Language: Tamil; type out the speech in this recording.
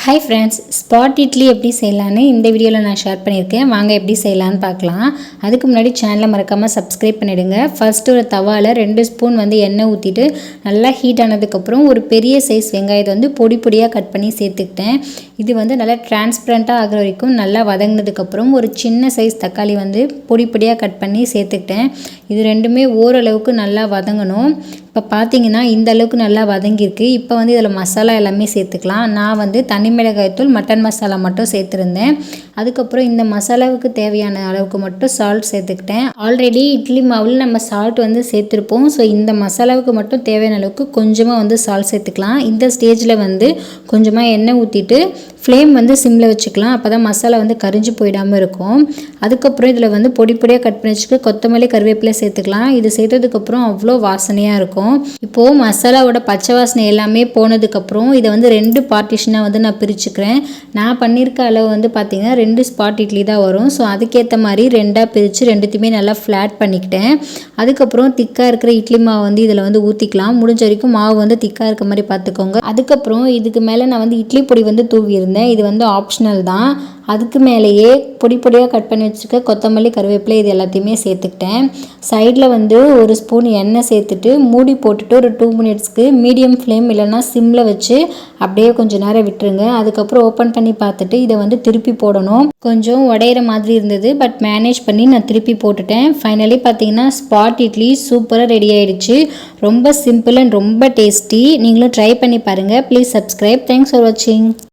ஹாய் ஃப்ரெண்ட்ஸ், ஸ்பாட் இட்லி எப்படி செய்யலான்னு இந்த வீடியோவில் நான் ஷேர் பண்ணியிருக்கேன். வாங்க எப்படி செய்யலான்னு பார்க்கலாம். அதுக்கு முன்னாடி சேனலை மறக்காமல் சப்ஸ்கிரைப் பண்ணிவிடுங்க. ஃபஸ்ட்டு ஒரு தவாவில் 2 ஸ்பூன் எண்ணெய் ஊற்றிட்டு நல்லா ஹீட் ஆனதுக்கப்புறம் ஒரு பெரிய சைஸ் வெங்காயத்தை பொடி பொடியாக கட் பண்ணி சேர்த்துக்கிட்டேன். இது நல்லா டிரான்ஸ்பரண்ட்டாக ஆகிற வரைக்கும் நல்லா வதங்கினதுக்கப்புறம் ஒரு சின்ன சைஸ் தக்காளி பொடி பொடியாக கட் பண்ணி சேர்த்துக்கிட்டேன். இது ரெண்டுமே ஓரளவுக்கு நல்லா வதங்கணும். இப்போ பார்த்தீங்கன்னா இந்த அளவுக்கு நல்லா வதங்கியிருக்கு. இப்போ இதில் மசாலா எல்லாமே சேர்த்துக்கலாம். நான் தனி மிளகாய்த்தூள், மட்டன் மசாலா மட்டும் சேர்த்துருந்தேன். அதுக்கப்புறம் இந்த மசாலாவுக்கு தேவையான அளவுக்கு மட்டும் சால்ட் சேர்த்துக்கிட்டேன். ஆல்ரெடி இட்லி மாவில் நம்ம சால்ட் சேர்த்துருப்போம். ஸோ இந்த மசாலாவுக்கு மட்டும் தேவையான அளவுக்கு கொஞ்சமாக சால்ட் சேர்த்துக்கலாம். இந்த ஸ்டேஜில் கொஞ்சமாக எண்ணெய் ஊற்றிட்டு ஃப்ளேம் சிம்மில் வச்சுக்கலாம். அப்போ தான் மசாலா கரிஞ்சு போயிடாமல் இருக்கும். அதுக்கப்புறம் இதில் பொடி பொடியாக கட் பண்ணி வச்சுக்க கொத்தமல்லி, கருவேப்பிலை சேர்த்துக்கலாம். இது சேர்த்ததுக்கப்புறம் அவ்வளோ வாசனையாக இருக்கும். இப்போது மசாலாவோட பச்சை வாசனை எல்லாமே போனதுக்கப்புறம் இதை 2 பார்ட்டிஷனாக நான் பிரிச்சுக்கிறேன். நான் பண்ணியிருக்க அளவு பார்த்திங்கன்னா 2 ஸ்பாட் இட்லி தான் வரும். ஸோ அதுக்கேற்ற மாதிரி 2ஆக பிரித்து ரெண்டுத்தையுமே நல்லா ஃப்ளாட் பண்ணிக்கிட்டேன். அதுக்கப்புறம் திக்காக இருக்கிற இட்லி மாவு இதில் ஊற்றிக்கலாம். முடிஞ்ச வரைக்கும் மாவு திக்காக இருக்க மாதிரி பார்த்துக்கோங்க. அதுக்கப்புறம் இதுக்கு மேலே நான் இட்லி பொடி தூவியிருந்தேன். இது ஆப்ஷனல் தான். அதுக்கு மேலேயே பொடி பொடியாக கட் பண்ணி வச்சுருக்க கொத்தமல்லி, கருவேப்பிலை இது எல்லாத்தையுமே சேர்த்துக்கிட்டேன். சைடில் ஒரு ஸ்பூன் எண்ணெய் சேர்த்துட்டு மூடி போட்டுட்டு ஒரு 2 மினிட்ஸ்க்கு மீடியம் ஃப்ளேம் இல்லைன்னா சிம்மில் வச்சு அப்படியே கொஞ்சம் நேரம் விட்டுருங்க. அதுக்கப்புறம் ஓப்பன் பண்ணி பார்த்துட்டு இதை திருப்பி போடணும். கொஞ்சம் உடையிற மாதிரி இருந்தது, பட் மேனேஜ் பண்ணி நான் திருப்பி போட்டுட்டேன். ஃபைனலி பார்த்தீங்கன்னா ஸ்பாட் இட்லி சூப்பராக ரெடி ஆகிடுச்சு. ரொம்ப சிம்பிள் அண்ட் ரொம்ப டேஸ்டி. நீங்களும் ட்ரை பண்ணி பாருங்கள். Please subscribe. தேங்க்ஸ் ஃபார் வாட்சிங்.